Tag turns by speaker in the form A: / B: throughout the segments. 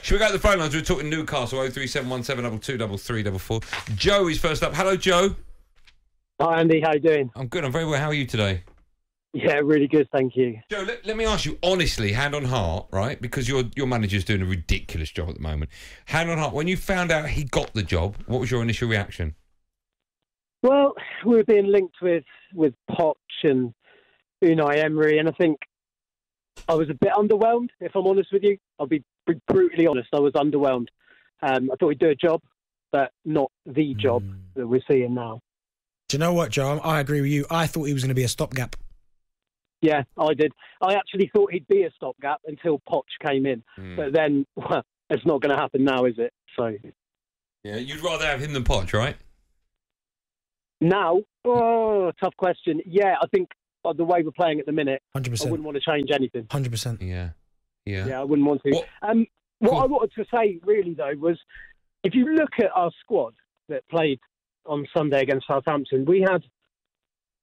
A: Should we go to the phone lines? We're talking Newcastle, 03717223344. Joe is first up. Hello, Joe.
B: Hi, Andy. How you doing?
A: I'm good. I'm very well. How are you today?
B: Yeah, really good, thank you.
A: Joe, let me ask you honestly, hand on heart, right? Because your manager's doing a ridiculous job at the moment. Hand on heart, when you found out he got the job, what was your initial reaction?
B: Well, we were being linked with Poch and Unai Emery, and I think I was a bit underwhelmed, if I'm honest with you. I'll be brutally honest, I was underwhelmed. I thought he'd do a job, but not the job that we're seeing now.
C: Do you know what, Joe? I agree with you. I thought he was going to be a stopgap.
B: Yeah, I did. I actually thought he'd be a stopgap until Poch came in. But then, well, it's not going to happen now, is it? So,
A: yeah, you'd rather have him than Poch, right?
B: Now? Oh, tough question. Yeah, I think the way we're playing at the minute,
C: 100%.
B: I wouldn't want to change anything.
C: 100%.
B: Yeah, I wouldn't want to. What I wanted to say, really, though, was if you look at our squad that played on Sunday against Southampton, we had,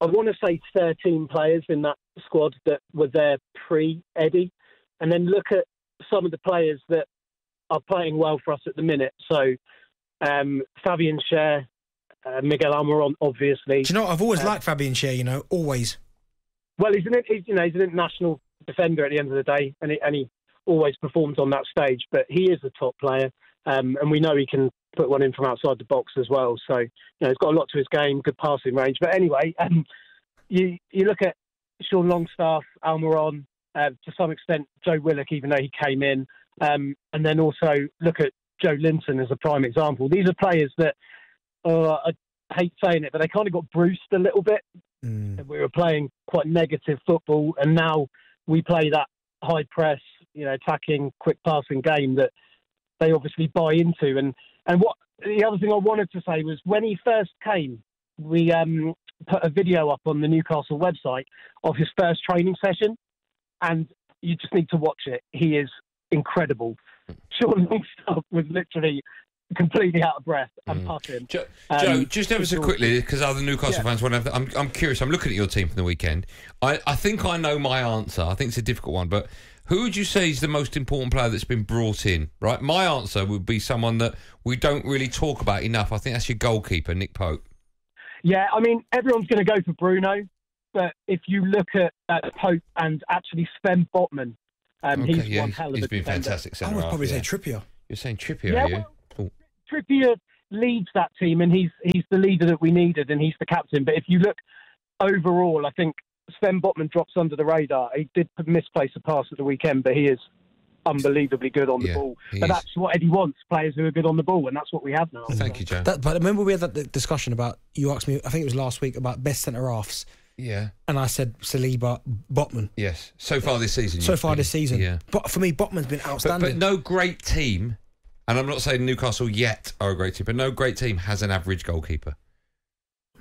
B: I want to say, 13 players in that squad that were there pre-Eddie. And then look at some of the players that are playing well for us at the minute. So, Fabian Schär, Miguel Almiron, obviously.
C: Do you know what? I've always liked Fabian Schär, always.
B: Well, he's an international defender at the end of the day, and he always performs on that stage. But he is a top player, and we know he can put one in from outside the box as well. So, he's got a lot to his game, good passing range. But anyway, you look at Sean Longstaff, Almiron, to some extent Joe Willock, even though he came in, and then also look at Joe Linton as a prime example. These are players that, I hate saying it, but they kind of got bruised a little bit. We were playing quite negative football, and now we play that high press, attacking, quick passing game that they obviously buy into. And what the other thing I wanted to say was when he first came, we put a video up on the Newcastle website of his first training session, and you just need to watch it. He is incredible. Sean Longstaff was literally completely out of breath and puffing.
A: Joe, just ever so quickly, because other Newcastle fans want to have... I'm curious. I'm looking at your team from the weekend. I think I know my answer. I think it's a difficult one, but who would you say is the most important player that's been brought in? Right, my answer would be someone that we don't really talk about enough. I think that's your goalkeeper, Nick Pope.
B: Yeah, I mean, everyone's going to go for Bruno, but if you look at Pope and actually Sven Botman, he's one hell of a defender.
A: He's been fantastic.
C: I would probably say Trippier.
A: You're saying Trippier, are you?
B: Well, Trippier leads that team, and he's the leader that we needed, and he's the captain. But if you look overall, I think Sven Botman drops under the radar. He did misplace a pass at the weekend, but he is unbelievably good on the ball. But that's what Eddie wants, players who are good on the ball, and that's what we have now.
A: Thank you, Joe.
C: But remember we had that discussion about, you asked me, I think it was last week, about best centre-halves.
A: Yeah.
C: And I said Saliba, Botman.
A: Yes. So far this season.
C: Yeah. But for me, Botman's been outstanding.
A: But no great team, and I'm not saying Newcastle yet are a great team, but no great team has an average goalkeeper.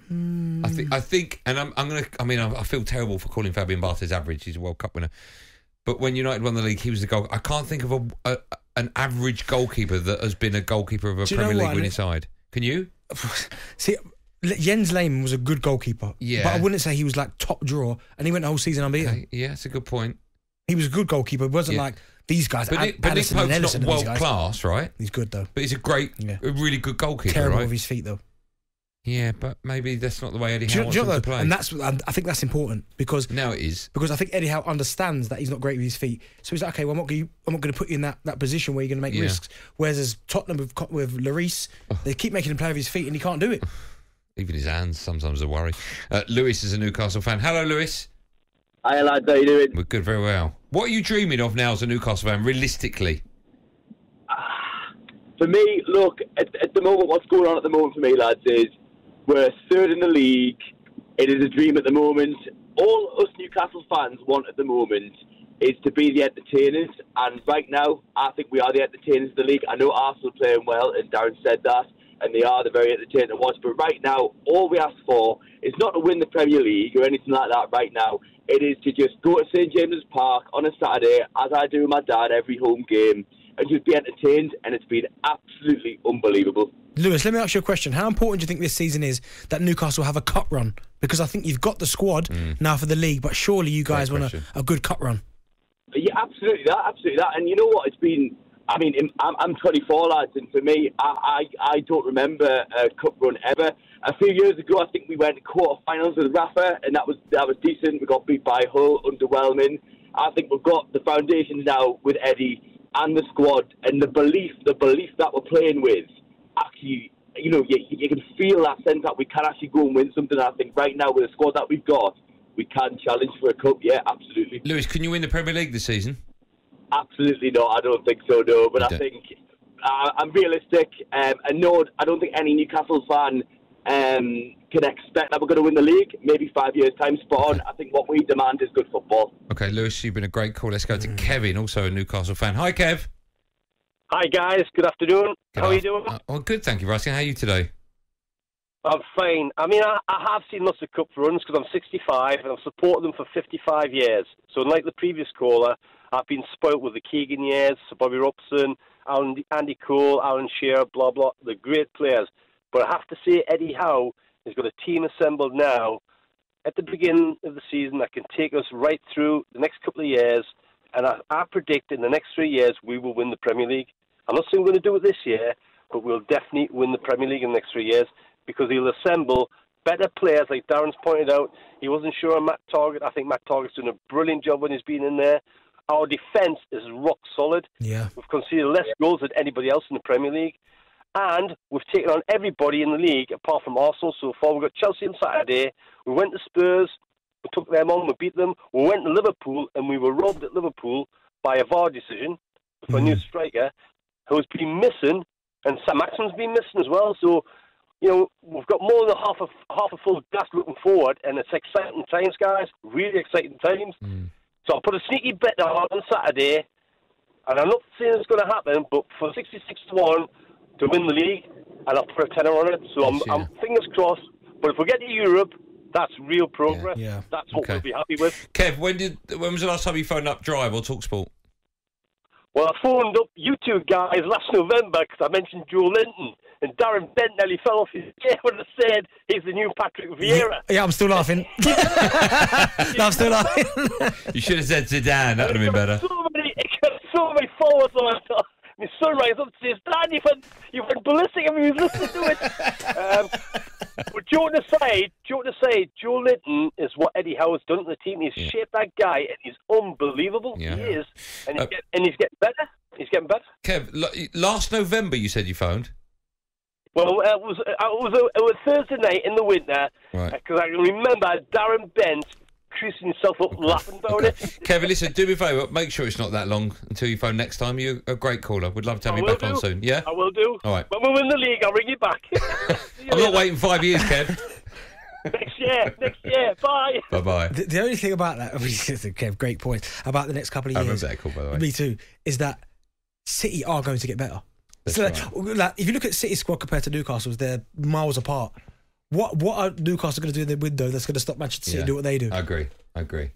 A: I think, and I feel terrible for calling Fabian Barthez average. He's a World Cup winner. But when United won the league, he was the goal. I can't think of an average goalkeeper that has been a goalkeeper of a Premier League winning side. Can you?
C: See, Jens Lehmann was a good goalkeeper.
A: Yeah.
C: But I wouldn't say he was like top drawer, and he went the whole season unbeaten.
A: Okay. Yeah, that's a good point.
C: He was a good goalkeeper. It wasn't like these guys.
A: But Nick Pope's not world class, right?
C: He's good though.
A: But he's a really good goalkeeper.
C: Terrible
A: right?
C: with his feet though.
A: Yeah, but maybe that's not the way Eddie Howe wants him to play.
C: And I think that's important because
A: now it is,
C: because I think Eddie Howe understands that he's not great with his feet. So he's like, okay, well, I'm not going to put you in that position where you're going to make risks. Whereas as Tottenham with Lloris, they keep making him play with his feet and he can't do it.
A: Even his hands sometimes a worry. Lewis is a Newcastle fan. Hello, Lewis.
D: Hi, lads. How you doing?
A: We're good, very well. What are you dreaming of now as a Newcastle fan, realistically?
D: For me, look, at the moment, what's going on at the moment for me, lads, is we're third in the league. It is a dream at the moment. All us Newcastle fans want at the moment is to be the entertainers. And right now, I think we are the entertainers of the league. I know Arsenal are playing well, and Darren said that, and they are the very entertaining to watch. But right now, all we ask for is not to win the Premier League or anything like that right now. It is to just go to St James's Park on a Saturday, as I do with my dad every home game, and just be entertained, and it's been absolutely unbelievable.
C: Lewis, let me ask you a question. How important do you think this season is that Newcastle have a cup run? Because I think you've got the squad now for the league, but surely you guys want a good cup run.
D: Yeah, absolutely that. And you know what? It's been I mean, I'm 24, lads, and for me, I don't remember a cup run ever. A few years ago, I think we went to quarter-finals with Rafa, and that was decent. We got beat by Hull, underwhelming. I think we've got the foundations now with Eddie and the squad, and the belief that we're playing with. Actually, you know, you can feel that sense that we can actually go and win something. I think right now with the squad that we've got, we can challenge for a cup. Yeah, absolutely.
A: Lewis, can you win the Premier League this season?
D: Absolutely not. I don't think so, no. But I think I'm realistic. And no, I don't think any Newcastle fan can expect that we're going to win the league. Maybe 5 years' time, spot on. I think what we demand is good football.
A: Okay, Lewis, you've been a great call. Let's go to Kevin, also a Newcastle fan. Hi, Kev.
E: Hi, guys. Good afternoon. How are you doing?
A: Oh, good, thank you for asking. How are you today?
E: I'm fine. I mean, I have seen lots of cup runs because I'm 65 and I've supported them for 55 years. So unlike the previous caller, I've been spoilt with the Keegan years, Sir Bobby Robson, Andy Cole, Alan Shearer, blah, blah. They're great players. But I have to say Eddie Howe has got a team assembled now at the beginning of the season that can take us right through the next couple of years. And I predict in the next 3 years we will win the Premier League. I'm not saying we're going to do it this year, but we'll definitely win the Premier League in the next 3 years because he'll assemble better players, like Darren's pointed out. He wasn't sure on Matt Targett. I think Matt Targett's done a brilliant job when he's been in there. Our defence is rock solid.
C: Yeah.
E: We've conceded less goals than anybody else in the Premier League. And we've taken on everybody in the league apart from Arsenal so far. We've got Chelsea on Saturday. We went to Spurs. We took them on. We beat them. We went to Liverpool and we were robbed at Liverpool by a VAR decision for a new striker who's been missing, and Sam Maxim's been missing as well. So, you know, we've got more than half a full glass looking forward, and it's exciting times, guys. Really exciting times. So I'll put a sneaky bet on Saturday, and I'm not saying it's going to happen, but for 66-1 to win the league, and I'll put a tenner on it. So I'm fingers crossed. But if we get to Europe, that's real progress.
C: Yeah.
E: That's what we'll be happy with.
A: Kev, when was the last time you phoned up Drive or talkSPORT?
E: Well, I phoned up you two guys last November because I mentioned Joe Linton, and Darren Bent nearly fell off his chair when I said he's the new Patrick Vieira.
C: Yeah, I'm still laughing. No, I'm still laughing.
A: You should have said Zidane. That would have been better.
E: So many followers on my son rings up and says, "Dad, you went ballistic." I mean, he was listening to it. But joking aside, Joe Linton is what Eddie Howe has done to the team. He's shaped that guy, and he's unbelievable.
A: Yeah.
E: He is, and he's getting better. He's getting better.
A: Kev, last November you said you phoned.
E: Well, it was Thursday night in the winter, because I can remember Darren Bent creasing himself up laughing about it.
A: Kevin, listen, do me a favour, make sure it's not that long until you phone next time. You're a great caller. We'd love to have you back on soon. Yeah?
E: I will do.
A: All right.
E: When we win the league, I'll ring you back.
A: I'm not waiting 5 years, Kev.
E: Next year. Bye.
A: Bye-bye.
C: The only thing about that, Kev, great point, about the next couple of years.
A: I remember that call, by the way.
C: Me too, is that City are going to get better.
A: That's
C: So,
A: right.
C: like, if you look at City's squad compared to Newcastle's, they're miles apart. What are Newcastle going to do in the window that's going to stop Manchester City do what they do?
A: I agree.